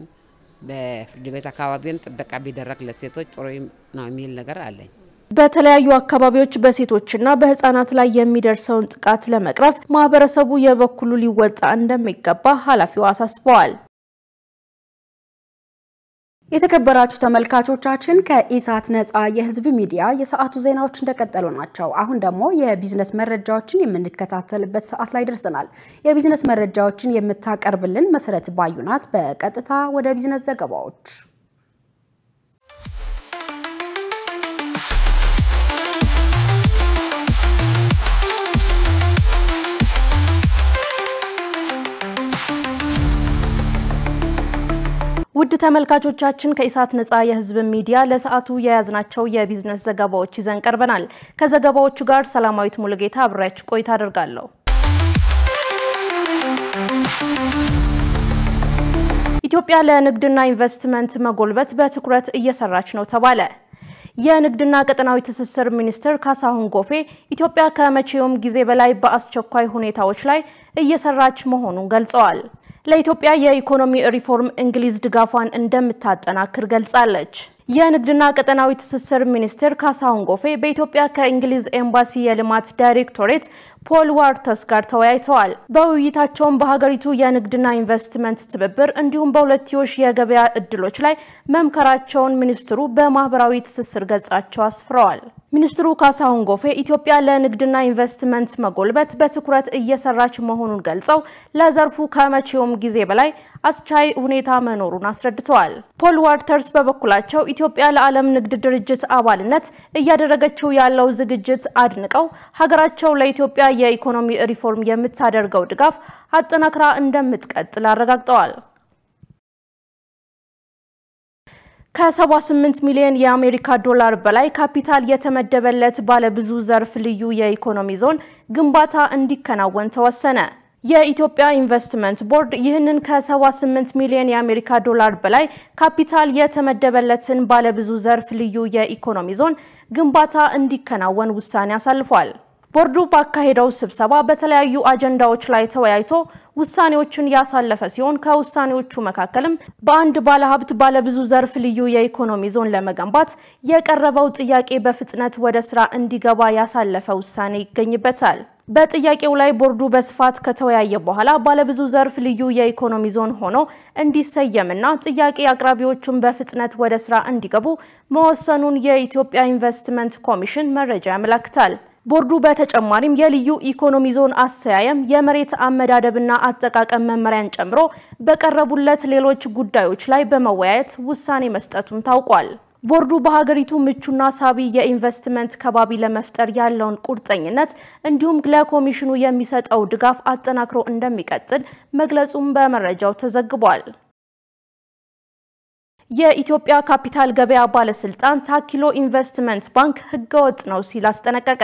በፍርድ ቤት አካባቢን ጥበቃ ቢደረግ ለሴቶች ጥሩ ነው የሚል ነገር አለኝ በተለያዩ አካባቢዎች በሴቶችና በህፃናት ላይ የሚደርሰውን ጥቃት ለመቅረፍ ማህበረሰቡ የበኩሉ ሊወጣ እንደሚገባ ኃላፊው አሳስበዋል። የተከበራችሁ ተመልካቾቻችን ከኢሳት ነፃ የህዝብ ሚዲያ የሰዓቱ ዜናዎች እንደቀጠሉ ናቸው። አሁን ደግሞ የቢዝነስ መረጃዎችን የምንከታተልበት ሰዓት ላይ ደርሰናል። የቢዝነስ መረጃዎችን የምታቀርብልን መሰረት ባዩናት በቀጥታ ወደ ቢዝነስ ዘገባዎች ውድ ተመልካቾቻችን ከኢሳት ነፃ የህዝብ ሚዲያ ለሰዓቱ የያዝናቸው የቢዝነስ ዘገባዎች ይዘን ቀርበናል። ከዘገባዎቹ ጋር ሰላማዊት ሙሉጌታ አብራችሁ ቆይታ አደርጋለሁ። ኢትዮጵያ ለንግድና ኢንቨስትመንት መጎልበት በትኩረት እየሰራች ነው ተባለ። የንግድና ቀጠናዊ ትስስር ሚኒስትር ካሳሁን ጎፌ ኢትዮጵያ ከመቼውም ጊዜ በላይ በአስቸኳይ ሁኔታዎች ላይ እየሰራች መሆኑን ገልጸዋል። ለኢትዮጵያ የኢኮኖሚ ሪፎርም እንግሊዝ ድጋፏን እንደምታጠናክር ገልጻለች። የንግድና ቀጠናዊ ትስስር ሚኒስትር ካሳሁን ጎፌ በኢትዮጵያ ከእንግሊዝ ኤምባሲ የልማት ዳይሬክቶሬት ፖል ዋርተስ ጋር ተወያይተዋል። በውይይታቸውም በሀገሪቱ የንግድና ኢንቨስትመንት ትብብር እንዲሁም በሁለትዮሽ የገበያ እድሎች ላይ መምከራቸውን ሚኒስትሩ በማህበራዊ ትስስር ገጻቸው አስፍረዋል። ሚኒስትሩ ካሳሁን ጎፌ ኢትዮጵያ ለንግድና ኢንቨስትመንት መጎልበት በትኩረት እየሰራች መሆኑን ገልጸው ለዘርፉ ከመቼውም ጊዜ በላይ አስቻይ ሁኔታ መኖሩን አስረድተዋል። ፖል ዋርተርስ በበኩላቸው ኢትዮጵያ ለዓለም ንግድ ድርጅት አባልነት እያደረገችው ያለው ዝግጅት አድንቀው ሀገራቸው ለኢትዮጵያ የኢኮኖሚ ሪፎርም የምታደርገው ድጋፍ አጠናክራ እንደምትቀጥል አረጋግጠዋል። ከ78 ሚሊዮን የአሜሪካ ዶላር በላይ ካፒታል የተመደበለት ባለብዙ ዘርፍ ልዩ የኢኮኖሚ ዞን ግንባታ እንዲከናወን ተወሰነ። የኢትዮጵያ ኢንቨስትመንት ቦርድ ይህንን ከ78 ሚሊዮን የአሜሪካ ዶላር በላይ ካፒታል የተመደበለትን ባለብዙ ዘርፍ ልዩ የኢኮኖሚ ዞን ግንባታ እንዲከናወን ውሳኔ አሳልፏል። ቦርዱ ባካሄደው ስብሰባ በተለያዩ አጀንዳዎች ላይ ተወያይቶ ውሳኔዎችን ያሳለፈ ሲሆን ከውሳኔዎቹ መካከልም በአንድ ባለሀብት ባለብዙ ዘርፍ ልዩ የኢኮኖሚ ዞን ለመገንባት የቀረበው ጥያቄ በፍጥነት ወደ ስራ እንዲገባ ያሳለፈ ውሳኔ ይገኝበታል። በጥያቄው ላይ ቦርዱ በስፋት ከተወያየ በኋላ ባለብዙ ዘርፍ ልዩ የኢኮኖሚ ዞን ሆኖ እንዲሰየምና ጥያቄ አቅራቢዎቹን በፍጥነት ወደ ስራ እንዲገቡ መወሰኑን የኢትዮጵያ ኢንቨስትመንት ኮሚሽን መረጃ ያመለክታል። ቦርዱ በተጨማሪም የልዩ ኢኮኖሚ ዞን አሰያየም የመሬት አመዳደብና አጠቃቀም መመሪያን ጨምሮ በቀረቡለት ሌሎች ጉዳዮች ላይ በመወያየት ውሳኔ መስጠቱን ታውቋል። ቦርዱ በሀገሪቱ ምቹና ሳቢ የኢንቨስትመንት ከባቢ ለመፍጠር ያለውን ቁርጠኝነት እንዲሁም ለኮሚሽኑ የሚሰጠው ድጋፍ አጠናክሮ እንደሚቀጥል መግለጹም በመረጃው ተዘግቧል። የኢትዮጵያ ካፒታል ገበያ ባለስልጣን ታኪሎ ኢንቨስትመንት ባንክ ህገወጥ ነው ሲል አስጠነቀቀ።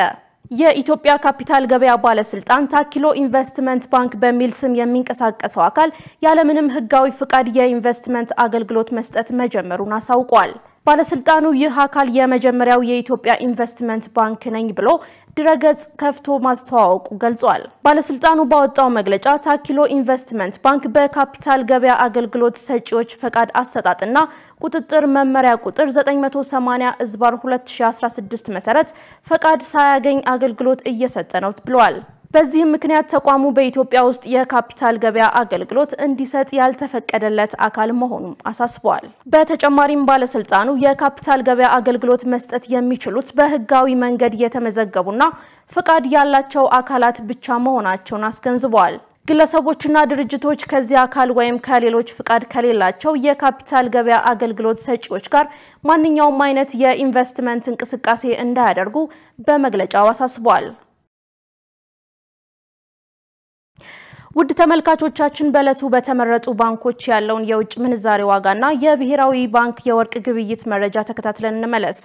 የኢትዮጵያ ካፒታል ገበያ ባለስልጣን ታኪሎ ኢንቨስትመንት ባንክ በሚል ስም የሚንቀሳቀሰው አካል ያለምንም ህጋዊ ፍቃድ የኢንቨስትመንት አገልግሎት መስጠት መጀመሩን አሳውቋል። ባለስልጣኑ ይህ አካል የመጀመሪያው የኢትዮጵያ ኢንቨስትመንት ባንክ ነኝ ብሎ ድረገጽ ከፍቶ ማስተዋወቁ ገልጿል። ባለስልጣኑ ባወጣው መግለጫ ታኪሎ ኢንቨስትመንት ባንክ በካፒታል ገበያ አገልግሎት ሰጪዎች ፈቃድ አሰጣጥና ቁጥጥር መመሪያ ቁጥር 980/2016 መሰረት ፈቃድ ሳያገኝ አገልግሎት እየሰጠ ነው ብሏል። በዚህም ምክንያት ተቋሙ በኢትዮጵያ ውስጥ የካፒታል ገበያ አገልግሎት እንዲሰጥ ያልተፈቀደለት አካል መሆኑን አሳስቧል። በተጨማሪም ባለስልጣኑ የካፒታል ገበያ አገልግሎት መስጠት የሚችሉት በህጋዊ መንገድ የተመዘገቡና ፈቃድ ያላቸው አካላት ብቻ መሆናቸውን አስገንዝበዋል። ግለሰቦችና ድርጅቶች ከዚህ አካል ወይም ከሌሎች ፍቃድ ከሌላቸው የካፒታል ገበያ አገልግሎት ሰጪዎች ጋር ማንኛውም አይነት የኢንቨስትመንት እንቅስቃሴ እንዳያደርጉ በመግለጫው አሳስቧል። ውድ ተመልካቾቻችን በዕለቱ በተመረጡ ባንኮች ያለውን የውጭ ምንዛሬ ዋጋና የብሔራዊ ባንክ የወርቅ ግብይት መረጃ ተከታትለን እንመለስ።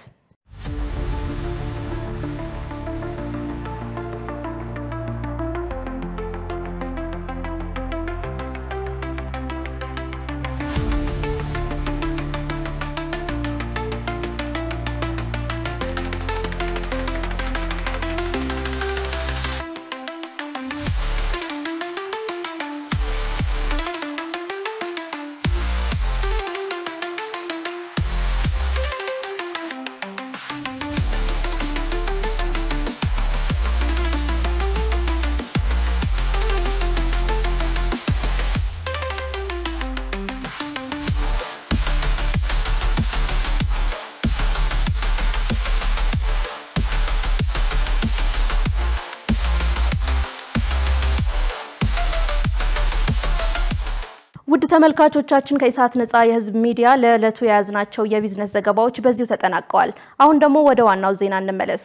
ውድ ተመልካቾቻችን ከኢሳት ነፃ የህዝብ ሚዲያ ለዕለቱ የያዝናቸው የቢዝነስ ዘገባዎች በዚሁ ተጠናቀዋል። አሁን ደግሞ ወደ ዋናው ዜና እንመለስ።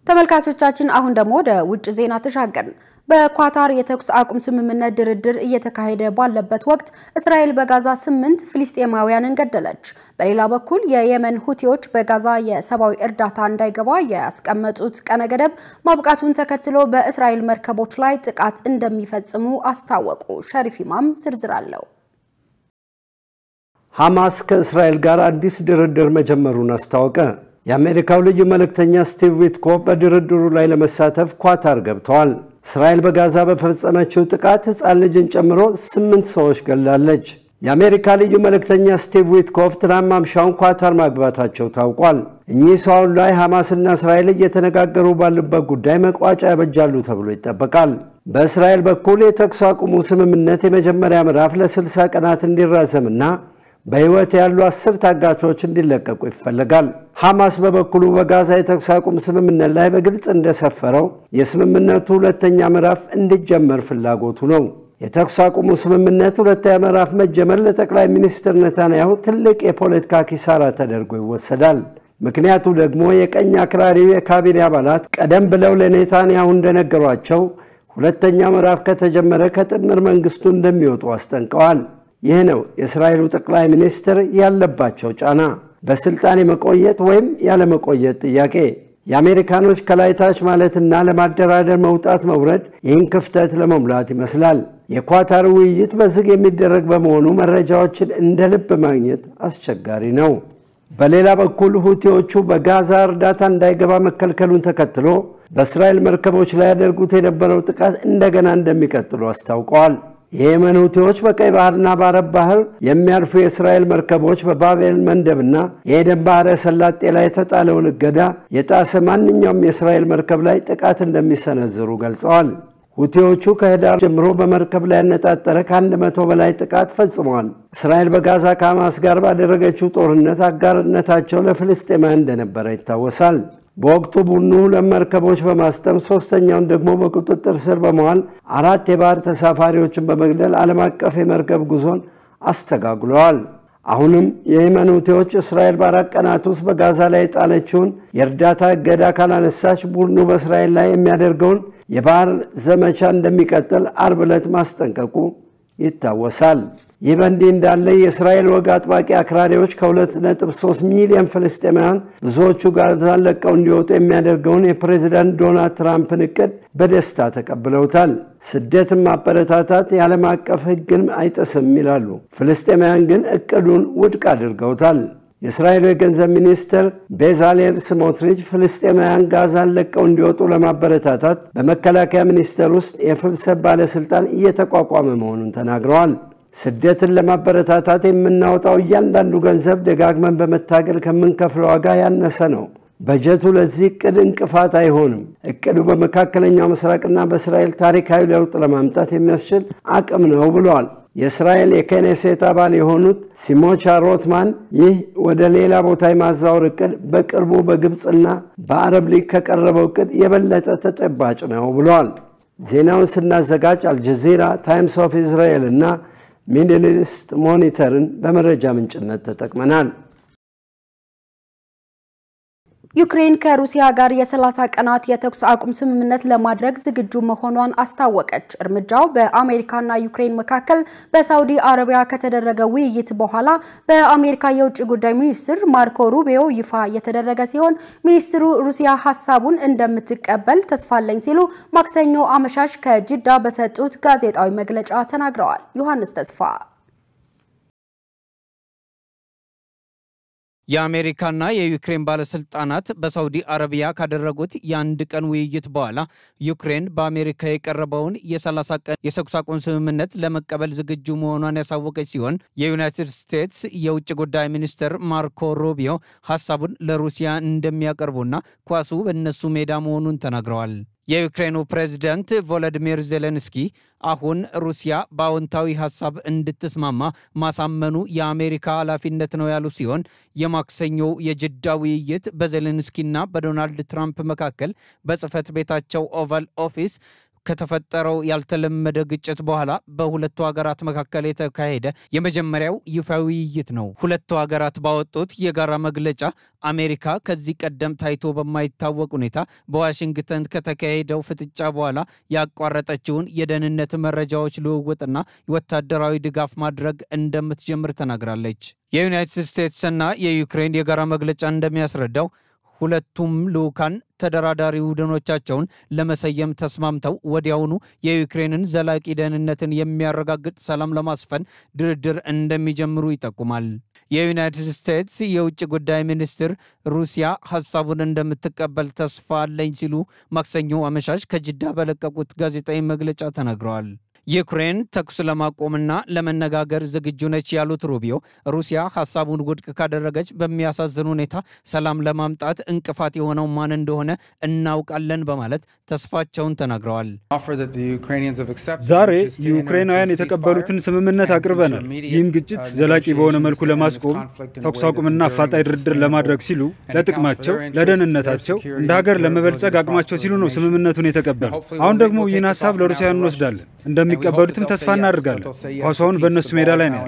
ተመልካቾቻችን አሁን ደግሞ ወደ ውጭ ዜና ተሻገርን። በኳታር የተኩስ አቁም ስምምነት ድርድር እየተካሄደ ባለበት ወቅት እስራኤል በጋዛ 8 ፍልስጤማውያንን ገደለች። በሌላ በኩል የየመን ሁቲዎች በጋዛ የሰብአዊ እርዳታ እንዳይገባ ያስቀመጡት ቀነ ገደብ ማብቃቱን ተከትሎ በእስራኤል መርከቦች ላይ ጥቃት እንደሚፈጽሙ አስታወቁ። ሸሪፍ ኢማም ዝርዝር አለው። ሐማስ ከእስራኤል ጋር አዲስ ድርድር መጀመሩን አስታወቀ። የአሜሪካው ልዩ መልእክተኛ ስቲቭ ዊትኮፍ በድርድሩ ላይ ለመሳተፍ ኳታር ገብተዋል። እስራኤል በጋዛ በፈጸመችው ጥቃት ሕፃን ልጅን ጨምሮ 8 ሰዎች ገላለች። የአሜሪካ ልዩ መልእክተኛ ስቲቭ ዊትኮፍ ትናንት ማምሻውን ኳታር ማግባታቸው ታውቋል። እኚህ ሰው ላይ ሐማስና እስራኤል እየተነጋገሩ ባሉበት ጉዳይ መቋጫ ያበጃሉ ተብሎ ይጠበቃል። በእስራኤል በኩል የተኩስ አቁሙ ስምምነት የመጀመሪያ ምዕራፍ ለ60 ቀናት እንዲራዘምና በህይወት ያሉ 10 ታጋቾች እንዲለቀቁ ይፈልጋል። ሐማስ በበኩሉ በጋዛ የተኩስ አቁም ስምምነት ላይ በግልጽ እንደሰፈረው የስምምነቱ ሁለተኛ ምዕራፍ እንዲጀመር ፍላጎቱ ነው። የተኩስ አቁሙ ስምምነት ሁለተኛ ምዕራፍ መጀመር ለጠቅላይ ሚኒስትር ኔታንያሁ ትልቅ የፖለቲካ ኪሳራ ተደርጎ ይወሰዳል። ምክንያቱ ደግሞ የቀኝ አክራሪው የካቢኔ አባላት ቀደም ብለው ለኔታንያሁ እንደነገሯቸው ሁለተኛ ምዕራፍ ከተጀመረ ከጥምር መንግስቱ እንደሚወጡ አስጠንቀዋል። ይህ ነው የእስራኤሉ ጠቅላይ ሚኒስትር ያለባቸው ጫና፣ በስልጣን የመቆየት ወይም ያለ መቆየት ጥያቄ። የአሜሪካኖች ከላይ ታች ማለትና ለማደራደር መውጣት መውረድ ይህን ክፍተት ለመሙላት ይመስላል። የኳታር ውይይት በዝግ የሚደረግ በመሆኑ መረጃዎችን እንደ ልብ ማግኘት አስቸጋሪ ነው። በሌላ በኩል ሁቲዎቹ በጋዛ እርዳታ እንዳይገባ መከልከሉን ተከትሎ በእስራኤል መርከቦች ላይ ያደርጉት የነበረው ጥቃት እንደገና እንደሚቀጥሉ አስታውቀዋል። የየመን ሁቲዎች በቀይ ባህርና በአረብ ባህር የሚያልፉ የእስራኤል መርከቦች በባቤል መንደብና የኤደን ባህረ ሰላጤ ላይ የተጣለውን እገዳ የጣሰ ማንኛውም የእስራኤል መርከብ ላይ ጥቃት እንደሚሰነዝሩ ገልጸዋል። ሁቲዎቹ ከህዳር ጀምሮ በመርከብ ላይ ያነጣጠረ ከ100 በላይ ጥቃት ፈጽመዋል። እስራኤል በጋዛ ከሐማስ ጋር ባደረገችው ጦርነት አጋርነታቸው ለፍልስጤማውያን እንደነበረ ይታወሳል። በወቅቱ ቡድኑ 2 መርከቦች በማስጠም ሶስተኛውን ደግሞ በቁጥጥር ስር በመዋል 4 የባህር ተሳፋሪዎችን በመግደል ዓለም አቀፍ የመርከብ ጉዞን አስተጋግለዋል። አሁንም የየመን ሁቲዎች እስራኤል በ4 ቀናት ውስጥ በጋዛ ላይ የጣለችውን የእርዳታ እገዳ ካላነሳች ቡድኑ በእስራኤል ላይ የሚያደርገውን የባህር ዘመቻ እንደሚቀጥል አርብ ዕለት ማስጠንቀቁ ይታወሳል። ይህ በእንዲህ እንዳለ የእስራኤል ወግ አጥባቂ አክራሪዎች ከ2.3 ሚሊዮን ፍልስጤማውያን ብዙዎቹ ጋዛን ለቀው እንዲወጡ የሚያደርገውን የፕሬዝዳንት ዶናልድ ትራምፕን እቅድ በደስታ ተቀብለውታል። ስደትን ማበረታታት የዓለም አቀፍ ሕግን አይጥስም ይላሉ። ፍልስጤማውያን ግን እቅዱን ውድቅ አድርገውታል። የእስራኤል የገንዘብ ሚኒስትር ቤዛሌል ስሞትሪች ፍልስጤማውያን ጋዛን ለቀው እንዲወጡ ለማበረታታት በመከላከያ ሚኒስቴር ውስጥ የፍልሰት ባለስልጣን እየተቋቋመ መሆኑን ተናግረዋል። ስደትን ለማበረታታት የምናወጣው እያንዳንዱ ገንዘብ ደጋግመን በመታገል ከምንከፍለው ዋጋ ያነሰ ነው። በጀቱ ለዚህ እቅድ እንቅፋት አይሆንም። እቅዱ በመካከለኛው ምስራቅና በእስራኤል ታሪካዊ ለውጥ ለማምጣት የሚያስችል አቅም ነው ብለዋል። የእስራኤል የኬኔሴት አባል የሆኑት ሲሞቻ ሮትማን ይህ ወደ ሌላ ቦታ የማዛወር እቅድ በቅርቡ በግብፅና በአረብ ሊግ ከቀረበው እቅድ የበለጠ ተጨባጭ ነው ብለዋል። ዜናውን ስናዘጋጅ አልጀዚራ፣ ታይምስ ኦፍ እስራኤል እና ሚድል ኢስት ሞኒተርን በመረጃ ምንጭነት ተጠቅመናል። ዩክሬን ከሩሲያ ጋር የ30 ቀናት የተኩስ አቁም ስምምነት ለማድረግ ዝግጁ መሆኗን አስታወቀች። እርምጃው በአሜሪካና ዩክሬን መካከል በሳውዲ አረቢያ ከተደረገ ውይይት በኋላ በአሜሪካ የውጭ ጉዳይ ሚኒስትር ማርኮ ሩቢዮ ይፋ የተደረገ ሲሆን ሚኒስትሩ ሩሲያ ሐሳቡን እንደምትቀበል ተስፋለኝ ሲሉ ማክሰኞ አመሻሽ ከጅዳ በሰጡት ጋዜጣዊ መግለጫ ተናግረዋል። ዮሐንስ ተስፋ የአሜሪካና የዩክሬን ባለስልጣናት በሳውዲ አረቢያ ካደረጉት የአንድ ቀን ውይይት በኋላ ዩክሬን በአሜሪካ የቀረበውን የ30 ቀን የተኩስ አቁም ስምምነት ለመቀበል ዝግጁ መሆኗን ያሳወቀች ሲሆን የዩናይትድ ስቴትስ የውጭ ጉዳይ ሚኒስትር ማርኮ ሩቢዮ ሐሳቡን ለሩሲያ እንደሚያቀርቡና ኳሱ በእነሱ ሜዳ መሆኑን ተናግረዋል። የዩክሬኑ ፕሬዝዳንት ቮሎዲሚር ዜሌንስኪ አሁን ሩሲያ በአዎንታዊ ሐሳብ እንድትስማማ ማሳመኑ የአሜሪካ ኃላፊነት ነው ያሉ ሲሆን የማክሰኞው የጅዳ ውይይት በዜሌንስኪና በዶናልድ ትራምፕ መካከል በጽህፈት ቤታቸው ኦቫል ኦፊስ ከተፈጠረው ያልተለመደ ግጭት በኋላ በሁለቱ ሀገራት መካከል የተካሄደ የመጀመሪያው ይፋዊ ውይይት ነው። ሁለቱ ሀገራት ባወጡት የጋራ መግለጫ አሜሪካ ከዚህ ቀደም ታይቶ በማይታወቅ ሁኔታ በዋሽንግተን ከተካሄደው ፍጥጫ በኋላ ያቋረጠችውን የደህንነት መረጃዎች ልውውጥና ወታደራዊ ድጋፍ ማድረግ እንደምትጀምር ተናግራለች። የዩናይትድ ስቴትስና የዩክሬን የጋራ መግለጫ እንደሚያስረዳው ሁለቱም ልኡካን ተደራዳሪ ቡድኖቻቸውን ለመሰየም ተስማምተው ወዲያውኑ የዩክሬንን ዘላቂ ደህንነትን የሚያረጋግጥ ሰላም ለማስፈን ድርድር እንደሚጀምሩ ይጠቁማል። የዩናይትድ ስቴትስ የውጭ ጉዳይ ሚኒስትር ሩሲያ ሐሳቡን እንደምትቀበል ተስፋ አለኝ ሲሉ ማክሰኞ አመሻሽ ከጅዳ በለቀቁት ጋዜጣዊ መግለጫ ተናግረዋል። ዩክሬን ተኩስ ለማቆምና ለመነጋገር ዝግጁ ነች ያሉት ሩቢዮ ሩሲያ ሐሳቡን ውድቅ ካደረገች በሚያሳዝን ሁኔታ ሰላም ለማምጣት እንቅፋት የሆነው ማን እንደሆነ እናውቃለን በማለት ተስፋቸውን ተናግረዋል። ዛሬ ዩክሬናውያን የተቀበሉትን ስምምነት አቅርበናል። ይህን ግጭት ዘላቂ በሆነ መልኩ ለማስቆም ተኩስ አቁምና አፋጣኝ ድርድር ለማድረግ ሲሉ ለጥቅማቸው፣ ለደህንነታቸው፣ እንደ ሀገር ለመበልጸግ አቅማቸው ሲሉ ነው ስምምነቱን የተቀበሉት። አሁን ደግሞ ይህን ሐሳብ ለሩሲያ እንወስዳለን እንደሚቀበሉትም ተስፋ እናደርጋለን። ኳሷውን በእነሱ ሜዳ ላይ ነው።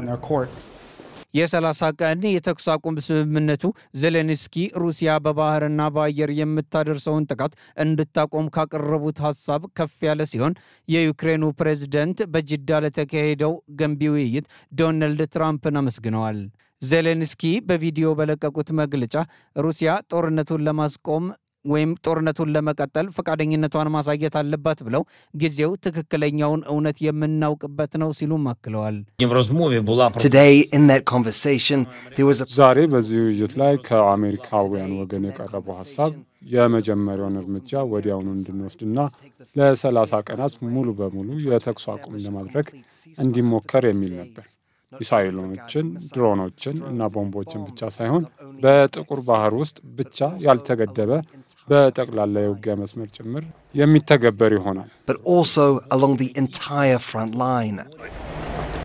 የ30 ቀን የተኩስ አቁም ስምምነቱ ዜሌንስኪ ሩሲያ በባህርና በአየር የምታደርሰውን ጥቃት እንድታቆም ካቀረቡት ሐሳብ ከፍ ያለ ሲሆን የዩክሬኑ ፕሬዝዳንት በጅዳ ለተካሄደው ገንቢ ውይይት ዶናልድ ትራምፕን አመስግነዋል። ዜሌንስኪ በቪዲዮ በለቀቁት መግለጫ ሩሲያ ጦርነቱን ለማስቆም ወይም ጦርነቱን ለመቀጠል ፈቃደኝነቷን ማሳየት አለባት ብለው ጊዜው ትክክለኛውን እውነት የምናውቅበት ነው ሲሉ አክለዋል። ዛሬ በዚህ ውይይት ላይ ከአሜሪካውያን ወገን የቀረበው ሐሳብ የመጀመሪያውን እርምጃ ወዲያውኑ እንድንወስድና ለ30 ቀናት ሙሉ በሙሉ የተኩስ አቁም ለማድረግ እንዲሞከር የሚል ነበር። ሚሳኤሎችን፣ ድሮኖችን እና ቦምቦችን ብቻ ሳይሆን በጥቁር ባህር ውስጥ ብቻ ያልተገደበ በጠቅላላ የውጊያ መስመር ጭምር የሚተገበር ይሆናል።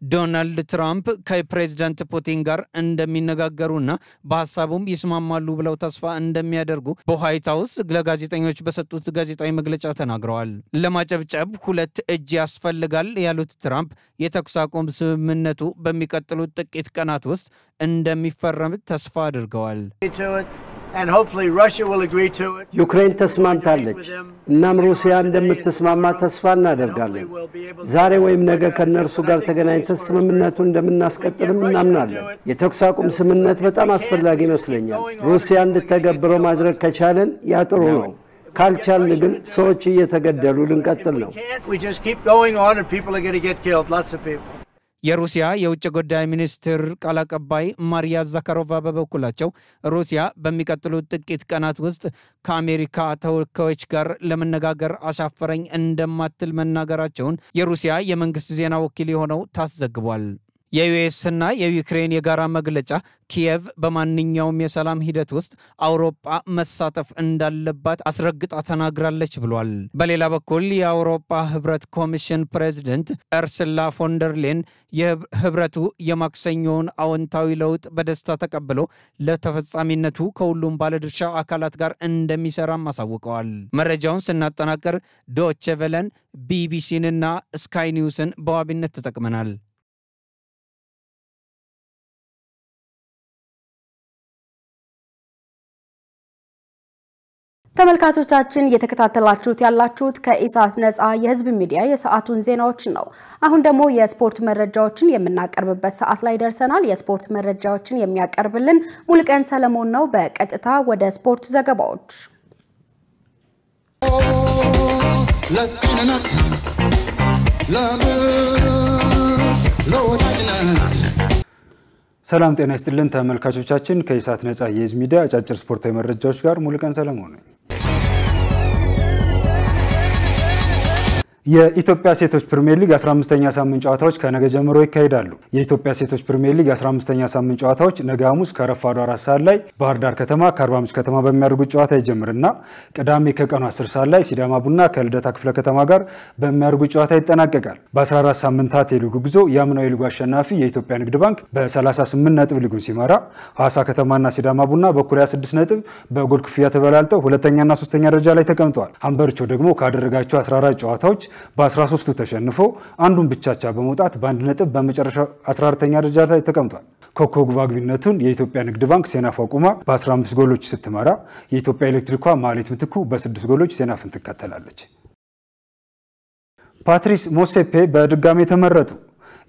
ዶናልድ ትራምፕ ከፕሬዝዳንት ፑቲን ጋር እንደሚነጋገሩና በሐሳቡም ይስማማሉ ብለው ተስፋ እንደሚያደርጉ በዋይት ሃውስ ለጋዜጠኞች በሰጡት ጋዜጣዊ መግለጫ ተናግረዋል። ለማጨብጨብ ሁለት እጅ ያስፈልጋል ያሉት ትራምፕ የተኩስ አቁም ስምምነቱ በሚቀጥሉት ጥቂት ቀናት ውስጥ እንደሚፈረም ተስፋ አድርገዋል። ዩክሬን ተስማምታለች። እናም ሩሲያ እንደምትስማማ ተስፋ እናደርጋለን። ዛሬ ወይም ነገ ከነርሱ ጋር ተገናኝተን ስምምነቱን እንደምናስቀጥልም እናምናለን። የተኩስ አቁም ስምምነት በጣም አስፈላጊ ይመስለኛል። ሩሲያ እንድተገብረው ማድረግ ከቻለን ያ ጥሩ ነው። ካልቻልን ግን ሰዎች እየተገደሉ ልንቀጥል ነው። የሩሲያ የውጭ ጉዳይ ሚኒስትር ቃል አቀባይ ማሪያ ዛካሮቫ በበኩላቸው ሩሲያ በሚቀጥሉት ጥቂት ቀናት ውስጥ ከአሜሪካ ተወካዮች ጋር ለመነጋገር አሻፈረኝ እንደማትል መናገራቸውን የሩሲያ የመንግስት ዜና ወኪል የሆነው ታስ ዘግቧል። የዩኤስና የዩክሬን የጋራ መግለጫ ኪየቭ በማንኛውም የሰላም ሂደት ውስጥ አውሮፓ መሳተፍ እንዳለባት አስረግጣ ተናግራለች ብሏል። በሌላ በኩል የአውሮፓ ህብረት ኮሚሽን ፕሬዝዳንት ኡርሱላ ፎን ደር ሌየን የህብረቱ የማክሰኞውን አዎንታዊ ለውጥ በደስታ ተቀብሎ ለተፈጻሚነቱ ከሁሉም ባለድርሻ አካላት ጋር እንደሚሰራም አሳውቀዋል። መረጃውን ስናጠናቀር ዶቼ ቬለን፣ ቢቢሲንና ስካይ ኒውስን በዋቢነት ተጠቅመናል። ተመልካቾቻችን እየተከታተላችሁት ያላችሁት ከኢሳት ነፃ የህዝብ ሚዲያ የሰዓቱን ዜናዎች ነው። አሁን ደግሞ የስፖርት መረጃዎችን የምናቀርብበት ሰዓት ላይ ደርሰናል። የስፖርት መረጃዎችን የሚያቀርብልን ሙልቀን ሰለሞን ነው። በቀጥታ ወደ ስፖርት ዘገባዎች። ለጥንነት ለምት ለወዳጅነት ሰላም ጤና ይስጥልን ተመልካቾቻችን ከኢሳት ነፃ የህዝብ ሚዲያ አጫጭር ስፖርታዊ መረጃዎች ጋር ሙልቀን ሰለሞን ነኝ። የኢትዮጵያ ሴቶች ፕሪሚየር ሊግ 15ኛ ሳምንት ጨዋታዎች ከነገ ጀምሮ ይካሄዳሉ። የኢትዮጵያ ሴቶች ፕሪሚየር ሊግ 15ኛ ሳምንት ጨዋታዎች ነገ ሐሙስ ከረፋዱ 4 ሰዓት ላይ ባህር ዳር ከተማ ከአርባ ምንጭ ከተማ በሚያደርጉት ጨዋታ ይጀምርና ቅዳሜ ከቀኑ 10 ሰዓት ላይ ሲዳማ ቡና ከልደታ ክፍለ ከተማ ጋር በሚያደርጉት ጨዋታ ይጠናቀቃል። በ14 ሳምንታት የሊጉ ጉዞ የአምናው የሊጉ አሸናፊ የኢትዮጵያ ንግድ ባንክ በ38 ነጥብ ሊጉን ሲመራ ሐዋሳ ከተማና ሲዳማ ቡና በኩል 26 ነጥብ በጎል ክፍያ ተበላልጠው ሁለተኛና ሶስተኛ ደረጃ ላይ ተቀምጠዋል። ሀምበርቾ ደግሞ ካደረጋቸው 14 ጨዋታዎች በ13ቱ ተሸንፎ አንዱን ብቻቻ በመውጣት በአንድ ነጥብ በመጨረሻው 14ኛ ደረጃ ላይ ተቀምጧል። ኮከብ ግባግቢነቱን የኢትዮጵያ ንግድ ባንክ ሴናፍ አቁማ በ15 ጎሎች ስትመራ የኢትዮጵያ ኤሌክትሪኳ ማሌት ምትኩ በ6 ጎሎች ሴናፍን ትከተላለች። ፓትሪስ ሞሴፔ በድጋሚ ተመረጡ።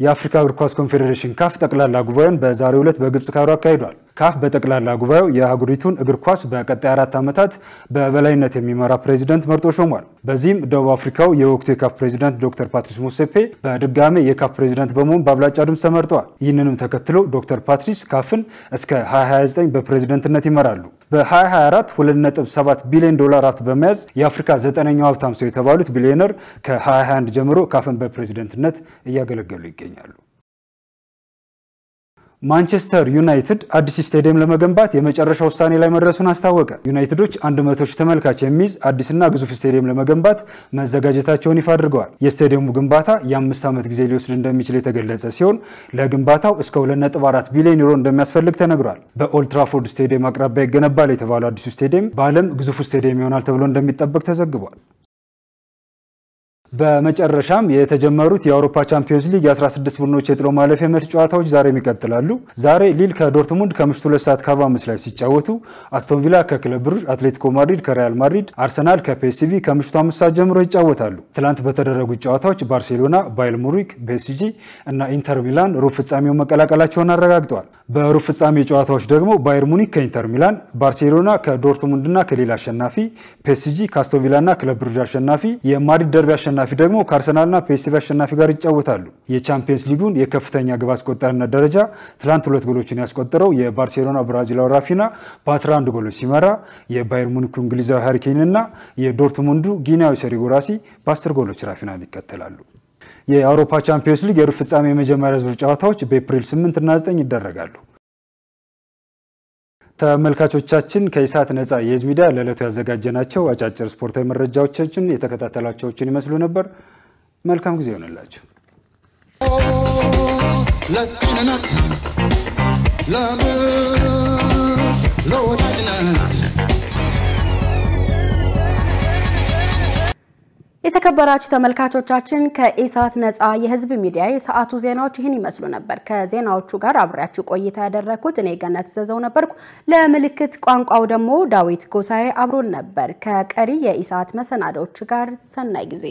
የአፍሪካ እግር ኳስ ኮንፌዴሬሽን ካፍ ጠቅላላ ጉባኤውን በዛሬው ዕለት በግብጽ ካይሮ አካሂዷል። ካፍ በጠቅላላ ጉባኤው የአህጉሪቱን እግር ኳስ በቀጣይ 4 ዓመታት በበላይነት የሚመራ ፕሬዚዳንት መርጦ ሾሟል። በዚህም ደቡብ አፍሪካው የወቅቱ የካፍ ፕሬዚዳንት ዶክተር ፓትሪስ ሞሴፔ በድጋሚ የካፍ ፕሬዚዳንት በመሆን በአብላጫ ድምፅ ተመርጠዋል። ይህንንም ተከትሎ ዶክተር ፓትሪስ ካፍን እስከ 2029 በፕሬዚዳንትነት ይመራሉ። በ2024 $2.7 ቢሊዮን ሀብት በመያዝ የአፍሪካ 9ኛው ሀብታም ሰው የተባሉት ቢሊዮነር ከ2021 ጀምሮ ካፍን በፕሬዚዳንትነት እያገለገሉ ይገኛሉ። ማንቸስተር ዩናይትድ አዲስ ስቴዲየም ለመገንባት የመጨረሻ ውሳኔ ላይ መድረሱን አስታወቀ። ዩናይትዶች 100 ሺህ ተመልካች የሚይዝ አዲስና ግዙፍ ስቴዲየም ለመገንባት መዘጋጀታቸውን ይፋ አድርገዋል። የስቴዲየሙ ግንባታ የ5 ዓመት ጊዜ ሊወስድ እንደሚችል የተገለጸ ሲሆን ለግንባታው እስከ 2.4 ቢሊዮን ዩሮ እንደሚያስፈልግ ተነግሯል። በኦልድ ትራፎርድ ስቴዲየም አቅራቢያ ይገነባል የተባለው አዲሱ ስቴዲየም በዓለም ግዙፉ ስቴዲየም ይሆናል ተብሎ እንደሚጠበቅ ተዘግቧል። በመጨረሻም የተጀመሩት የአውሮፓ ቻምፒዮንስ ሊግ የ16 ቡድኖች የጥሎ ማለፍ የመልስ ጨዋታዎች ዛሬም ይቀጥላሉ። ዛሬ ሊል ከዶርትሙንድ ከምሽቱ 2:45 ላይ ሲጫወቱ፣ አስቶን ቪላ ከክለብ ብሩዥ፣ አትሌቲኮ ማድሪድ ከሪያል ማድሪድ፣ አርሰናል ከፒኤስቪ ከምሽቱ 5 ሰዓት ጀምሮ ይጫወታሉ። ትላንት በተደረጉት ጨዋታዎች ባርሴሎና፣ ባየርን ሙኒክ፣ ፒኤስጂ እና ኢንተር ሚላን ሩብ ፍጻሜውን መቀላቀላቸውን አረጋግጠዋል። በሩብ ፍጻሜ ጨዋታዎች ደግሞ ባየርን ሙኒክ ከኢንተር ሚላን፣ ባርሴሎና ከዶርትሙንድና ከሊል አሸናፊ፣ ፒኤስጂ ከአስቶን ቪላና ክለብ ብሩዥ አሸናፊ፣ የማድሪድ ደርቢ አሸናፊ ደግሞ ከአርሰናልና ፒኤስቪ አሸናፊ ጋር ይጫወታሉ። የቻምፒየንስ ሊጉን የከፍተኛ ግብ አስቆጣሪነት ደረጃ ትላንት 2 ጎሎችን ያስቆጠረው የባርሴሎና ብራዚላዊ ራፊና በ11 ጎሎች ሲመራ የባየር ሙኒኩ እንግሊዛዊ ሃሪ ኬንና የዶርትሙንዱ ጊኒያዊ ሴሪጎ ራሲ በ10 ጎሎች ራፊናን ይከተላሉ። የአውሮፓ ቻምፒየንስ ሊግ የሩብ ፍጻሜ የመጀመሪያ ዙር ጨዋታዎች በኤፕሪል 8 እና 9 ይደረጋሉ። ተመልካቾቻችን ከኢሳት ነፃ የህዝብ ሚዲያ ለዕለቱ ያዘጋጀናቸው አጫጭር ስፖርታዊ መረጃዎቻችን የተከታተላችሁትን ይመስሉ ነበር። መልካም ጊዜ ይሆንላችሁ። ለጥንነት ለምት ለወዳጅነት የተከበራችሁ ተመልካቾቻችን ከኢሳት ነፃ የህዝብ ሚዲያ የሰዓቱ ዜናዎች ይህን ይመስሉ ነበር። ከዜናዎቹ ጋር አብራችሁ ቆይታ ያደረኩት እኔ ገነት ዘዘው ነበርኩ። ለምልክት ቋንቋው ደግሞ ዳዊት ጎሳዬ አብሮን ነበር። ከቀሪ የኢሳት መሰናዶዎች ጋር ሰናይ ጊዜ